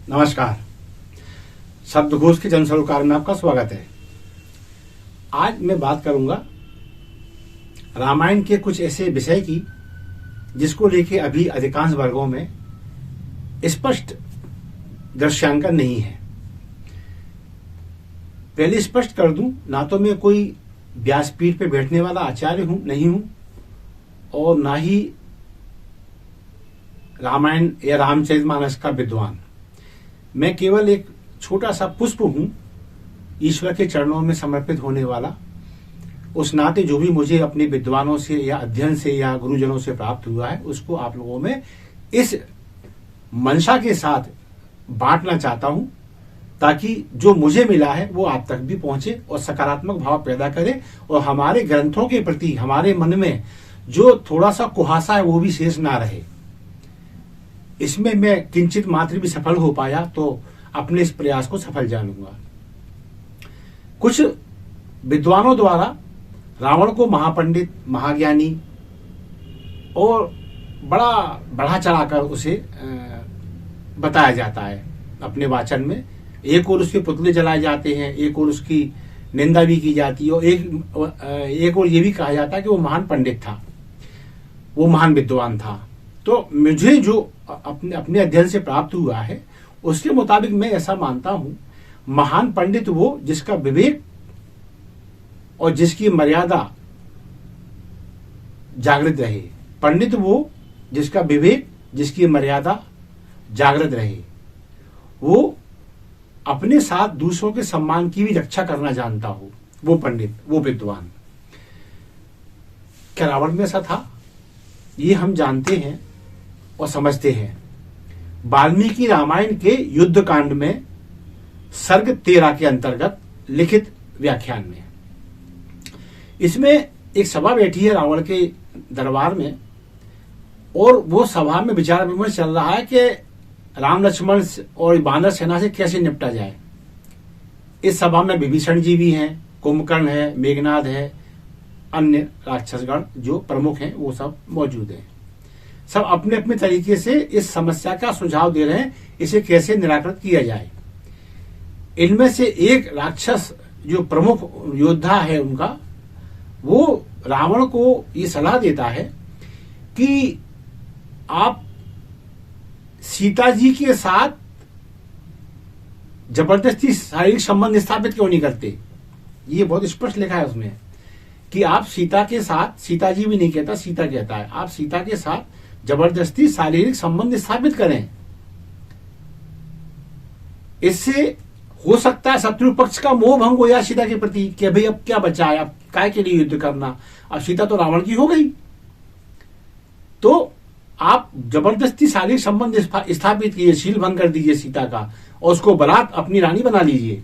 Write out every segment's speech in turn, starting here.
नमस्कार। शब्दकोश के जन सरोकार में आपका स्वागत है। आज मैं बात करूंगा रामायण के कुछ ऐसे विषय की जिसको लेके अभी अधिकांश वर्गों में स्पष्ट दृश्यांकन नहीं है। पहले स्पष्ट कर दूं, ना तो मैं कोई व्यासपीठ पे बैठने वाला आचार्य नहीं हूं और ना ही रामायण या रामचरितमानस का विद्वान। मैं केवल एक छोटा सा पुष्प हूं ईश्वर के चरणों में समर्पित होने वाला। उस नाते जो भी मुझे अपने विद्वानों से या अध्ययन से या गुरुजनों से प्राप्त हुआ है उसको आप लोगों में इस मंशा के साथ बांटना चाहता हूं ताकि जो मुझे मिला है वो आप तक भी पहुंचे और सकारात्मक भाव पैदा करे और हमारे ग्रंथों के प्रति हमारे मन में जो थोड़ा सा कुहासा है वो भी शेष ना रहे। इसमें मैं किंचित मात्र भी सफल हो पाया तो अपने इस प्रयास को सफल जानूंगा। कुछ विद्वानों द्वारा रावण को महापंडित, महाज्ञानी और बड़ा बढ़ा चढ़ाकर उसे बताया जाता है अपने वाचन में। एक और उसके पुतले जलाए जाते हैं, एक और उसकी निंदा भी की जाती है और एक और ये भी कहा जाता है कि वो महान पंडित था, वो महान विद्वान था। तो मुझे जो अपने अध्ययन से प्राप्त हुआ है उसके मुताबिक मैं ऐसा मानता हूं, महान पंडित वो जिसका विवेक और जिसकी मर्यादा जागृत रहे। पंडित वो जिसका विवेक, जिसकी मर्यादा जागृत रहे। वो अपने साथ दूसरों के सम्मान की भी रक्षा करना जानता हो, वो पंडित, वो विद्वान। क्या रावण में ऐसा था? ये हम जानते हैं और समझते हैं वाल्मीकि रामायण के युद्ध कांड में सर्ग 13 के अंतर्गत लिखित व्याख्यान में। इसमें एक सभा बैठी है रावण के दरबार में और वो सभा में विचार विमर्श चल रहा है कि राम लक्ष्मण और वानर सेना से कैसे निपटा जाए। इस सभा में विभीषण जी भी हैं, कुंभकर्ण है, मेघनाद है, अन्य राक्षसगण जो प्रमुख हैं वो सब मौजूद हैं। सब अपने अपने तरीके से इस समस्या का सुझाव दे रहे हैं, इसे कैसे निराकृत किया जाए। इनमें से एक राक्षस जो प्रमुख योद्धा है उनका, वो रावण को ये सलाह देता है कि आप सीता जी के साथ जबरदस्ती शारीरिक संबंध स्थापित क्यों नहीं करते। ये बहुत स्पष्ट लिखा है उसमें कि आप सीता के साथ, सीता जी भी नहीं कहता, सीता कहता है, आप सीता के साथ जबरदस्ती शारीरिक संबंध स्थापित करें। इससे हो सकता है शत्रु पक्ष का मोह भंग हो जाए सीता के प्रति कि भाई अब क्या बचा है, अब काय के लिए युद्ध करना, अब सीता तो रावण की हो गई। तो आप जबरदस्ती शारीरिक संबंध स्थापित कीजिए, शील भंग कर दीजिए सीता का और उसको बरात अपनी रानी बना लीजिए।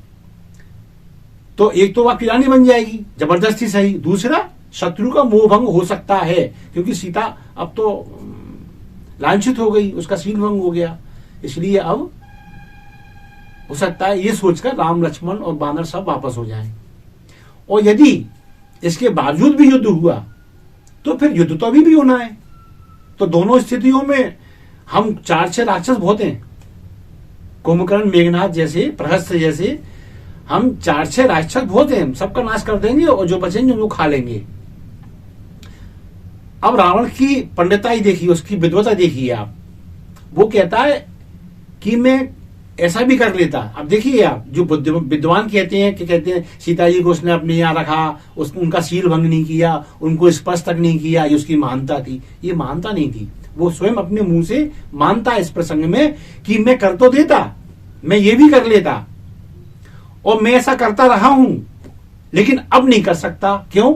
तो एक तो आपकी रानी बन जाएगी जबरदस्ती सही, दूसरा शत्रु का मोह भंग हो सकता है क्योंकि सीता अब तो लांछित हो गई, उसका शील भंग हो गया। इसलिए अब हो सकता है ये सोचकर राम, लक्ष्मण और वानर सब वापस हो जाएं। और यदि इसके बावजूद भी युद्ध हुआ तो फिर युद्ध तो अभी भी होना है। तो दोनों स्थितियों में हम 4-6 राक्षस बहुत हैं, कुंभकर्ण, मेघनाद जैसे, प्रहस्त जैसे, हम 4-6 राक्षस बहुत हैं, सबका नाश कर देंगे और जो बचेंगे उनको खा लेंगे। अब रावण की पंडिताई देखिए, उसकी विद्वता देखिए आप। वो कहता है कि मैं ऐसा भी कर लेता। अब देखिए आप, जो विद्वान कहते हैं सीता जी को उसने अपने यहाँ रखा, उनका शील भंग नहीं किया, उनको स्पर्श तक नहीं किया, ये उसकी महानता थी। ये महानता नहीं थी, वो स्वयं अपने मुंह से मानता है इस प्रसंग में कि मैं कर तो देता, मैं ये भी कर लेता और मैं ऐसा करता रहा हूं लेकिन अब नहीं कर सकता। क्यों?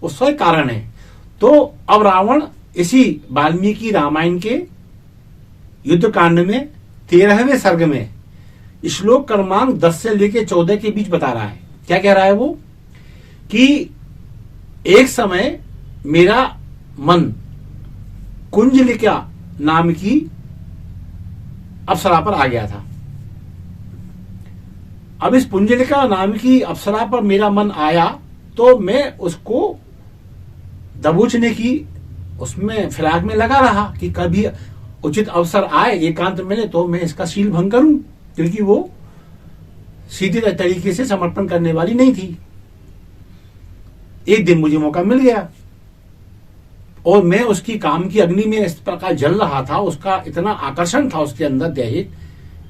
उसका एक कारण है। तो अब रावण इसी वाल्मीकि रामायण के युद्ध कांड में 13वें सर्ग में श्लोक क्रमांक 10 से लेकर 14 के बीच बता रहा है। क्या कह रहा है वो कि एक समय मेरा मन कुंजलिका नाम की अप्सरा पर आ गया था। अब इस पुंजलिका नाम की अप्सरा पर मेरा मन आया तो मैं उसको दबोचने की उसमें फिराक में लगा रहा कि कभी उचित अवसर आए, एकांत मिले तो मैं इसका शील भंग करूं, क्योंकि वो सीधे तरीके से समर्पण करने वाली नहीं थी। एक दिन मुझे मौका मिल गया और मैं उसकी काम की अग्नि में इस प्रकार जल रहा था, उसका इतना आकर्षण था उसके अंदर दैहिक,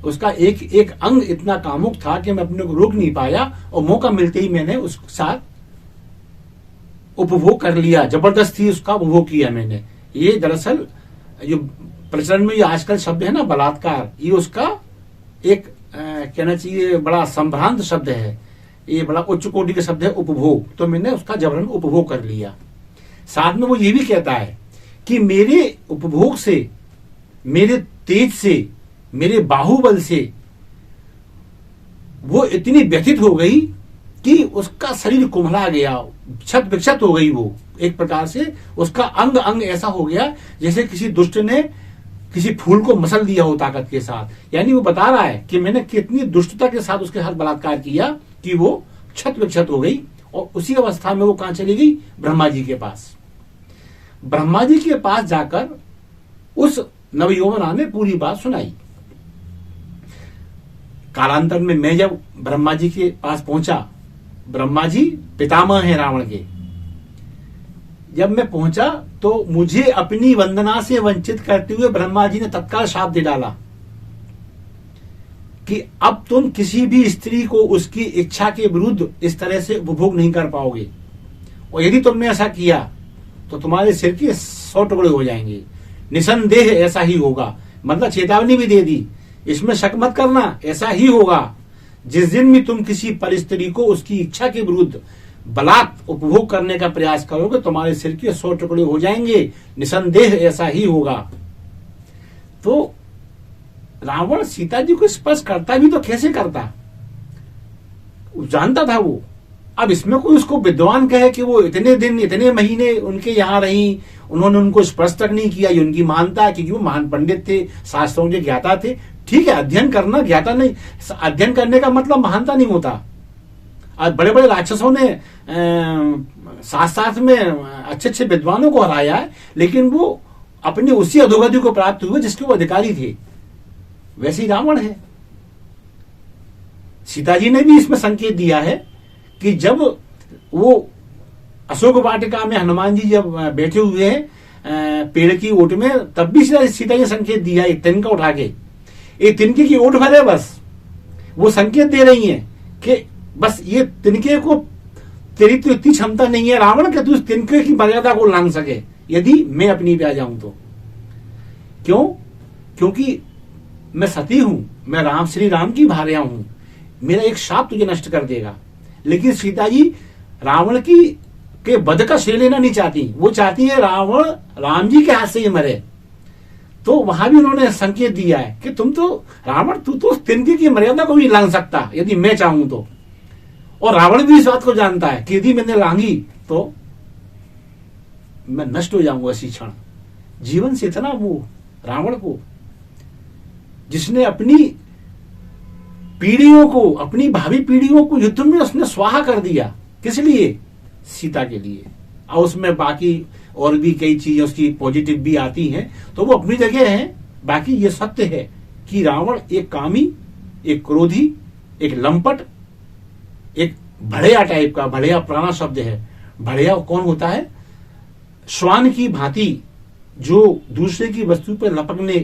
उसका एक एक अंग इतना कामुक था कि मैं अपने को रोक नहीं पाया और मौका मिलते ही मैंने उसके साथ उपभोग कर लिया, जबरदस्ती उसका उपभोग किया मैंने। ये दरअसल जो प्रचलन में ये आजकल शब्द है ना बलात्कार, ये उसका एक कहना चाहिए बड़ा संभ्रांत शब्द है, ये बड़ा उच्च कोटि का शब्द है उपभोग। तो मैंने उसका जबरन उपभोग कर लिया। साथ में वो ये भी कहता है कि मेरे उपभोग से, मेरे तेज से, मेरे बाहुबल से वो इतनी व्यथित हो गई कि उसका शरीर कुम्हला गया, क्षत विक्षत हो गई। वो एक प्रकार से उसका अंग अंग ऐसा हो गया जैसे किसी दुष्ट ने किसी फूल को मसल दिया हो ताकत के साथ। यानी वो बता रहा है कि मैंने कितनी दुष्टता के साथ उसके साथ बलात्कार किया कि वो क्षत विक्षत हो गई। और उसी अवस्था में वो कहां चली गई? ब्रह्मा जी के पास। ब्रह्मा जी के पास जाकर उस नवयौवना ने पूरी बात सुनाई। कालांतर में मैं जब ब्रह्मा जी के पास पहुंचा, ब्रह्मा जी पितामह हैं रावण के, जब मैं पहुंचा तो मुझे अपनी वंदना से वंचित करते हुए ब्रह्मा जी ने तत्काल शाप दे डाला कि अब तुम किसी भी स्त्री को उसकी इच्छा के विरुद्ध इस तरह से उपभोग नहीं कर पाओगे, और यदि तुमने ऐसा किया तो तुम्हारे सिर के 100 टुकड़े हो जाएंगे, निसंदेह ऐसा ही होगा। मतलब चेतावनी भी दे दी, इसमें शक मत करना, ऐसा ही होगा। जिस दिन भी तुम किसी परिस्त्री को उसकी इच्छा के विरुद्ध बलात् उपभोग करने का प्रयास करोगे, तुम्हारे सिर के 100 टुकड़े हो जाएंगे, निसंदेह ऐसा ही होगा। तो रावण सीता जी को स्पर्श करता भी तो कैसे करता, जानता था वो। अब इसमें कोई उसको विद्वान कहे कि वो इतने दिन इतने महीने उनके यहाँ रही, उन्होंने उनको स्पर्श तक नहीं किया, ये उनकी मानता है क्योंकि वो महान पंडित थे, शास्त्रों के ज्ञाता थे। ठीक है, अध्ययन करना ज्ञाता नहीं, अध्ययन करने का मतलब महानता नहीं होता। आज बड़े बड़े राक्षसों ने साथ साथ में अच्छे अच्छे विद्वानों को हराया है, लेकिन वो अपनी उसी अधोगति को प्राप्त हुए जिसके वो अधिकारी थे। वैसे ही रावण है। सीता जी ने भी इसमें संकेत दिया है कि जब वो अशोक वाटिका में हनुमान जी जब बैठे हुए हैं पेड़ की ओट में, तब भी सीता जी संकेत दिया एक तिनका उठा के, एक तिनके की ओट भर है, बस वो संकेत दे रही हैं कि बस ये तिनके को, तेरी तो इतनी क्षमता नहीं है रावण कि तू इस तिनके की मर्यादा को लांघ सके यदि मैं अपनी पे आ जाऊं तो। क्यों? क्योंकि मैं सती हूं, मैं राम, श्री राम की भार्या हूं, मेरा एक शाप तुझे नष्ट कर देगा। लेकिन सीता जी रावण की के वध का श्रेय लेना नहीं चाहती, वो चाहती है रावण राम जी के हाथ से ही मरे। तो वहां भी उन्होंने संकेत दिया है कि तुम तो रावण, तू तो तिनके की मर्यादा को भी लांघ सकता यदि मैं चाहूं तो। और रावण भी इस बात को जानता है कि यदि मैंने लांघी तो मैं नष्ट हो जाऊंगा इसी क्षण। जीवन से इतना वो रावण को, जिसने अपनी पीढ़ियों को, अपनी भावी पीढ़ियों को युद्ध में उसने स्वाहा कर दिया। किस लिए? सीता के लिए। और उसमें बाकी और भी कई चीजें उसकी पॉजिटिव भी आती हैं, तो वो अपनी जगह है। बाकी ये सत्य है कि रावण एक कामी, एक क्रोधी, एक लंपट, एक भड़िया टाइप का, भड़िया पुराना शब्द है। भड़िया कौन होता है? श्वान की भांति जो दूसरे की वस्तु पर लपकने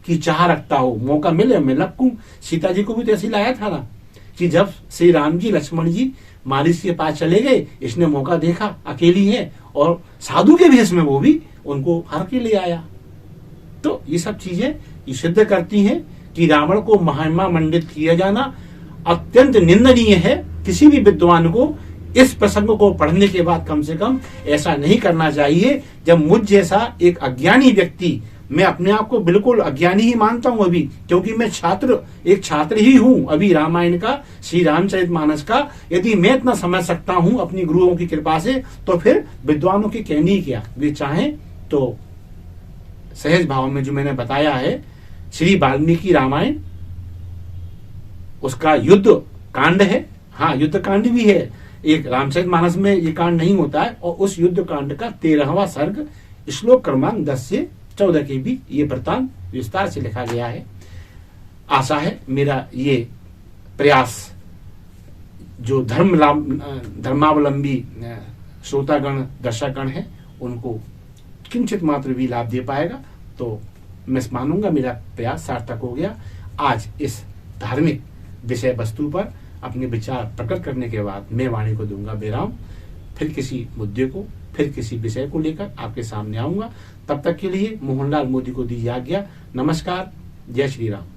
की चाह रखता हो, मौका मिले मैं लपकूं। सीता जी को भी तो ऐसे लाया था ना कि जब श्री राम जी लक्ष्मण जी मारिस के पास चले गए, इसने मौका देखा, अकेली है और साधु के भेष में वो भी उनको हर के ले आया। तो ये सब चीजें ये सिद्ध करती हैं कि रावण को महिमा मंडित किया जाना अत्यंत निंदनीय है। किसी भी विद्वान को इस प्रसंग को पढ़ने के बाद कम से कम ऐसा नहीं करना चाहिए। जब मुझ जैसा एक अज्ञानी व्यक्ति, मैं अपने आप को बिल्कुल अज्ञानी ही मानता हूं अभी, क्योंकि मैं एक छात्र ही हूं अभी रामायण का, श्री रामचरितमानस का। यदि मैं इतना समझ सकता हूं अपनी गुरुओं की कृपा से, तो फिर विद्वानों की कहनी क्या। वे चाहें तो सहज भाव में जो मैंने बताया है, श्री वाल्मीकि रामायण उसका युद्ध कांड है। हाँ, युद्ध कांड भी है, एक रामचरितमानस में ये कांड नहीं होता है। और उस युद्ध कांड का 13वां सर्ग श्लोक क्रमांक 10 से 14 के भी ये वृत्तांत विस्तार से लिखा गया है। आशा है मेरा ये प्रयास जो धर्मावलंबी श्रोतागण दर्शकगण है उनको किंचित मात्र भी लाभ दे पाएगा, तो मैं मानूंगा मेरा प्रयास सार्थक हो गया। आज इस धार्मिक विषय वस्तु पर अपने विचार प्रकट करने के बाद मैं वाणी को दूंगा विराम। फिर किसी मुद्दे को, फिर किसी विषय को लेकर आपके सामने आऊंगा। तब तक के लिए मोहनलाल मोदी को दीजिए आज्ञा। नमस्कार, जय श्री राम।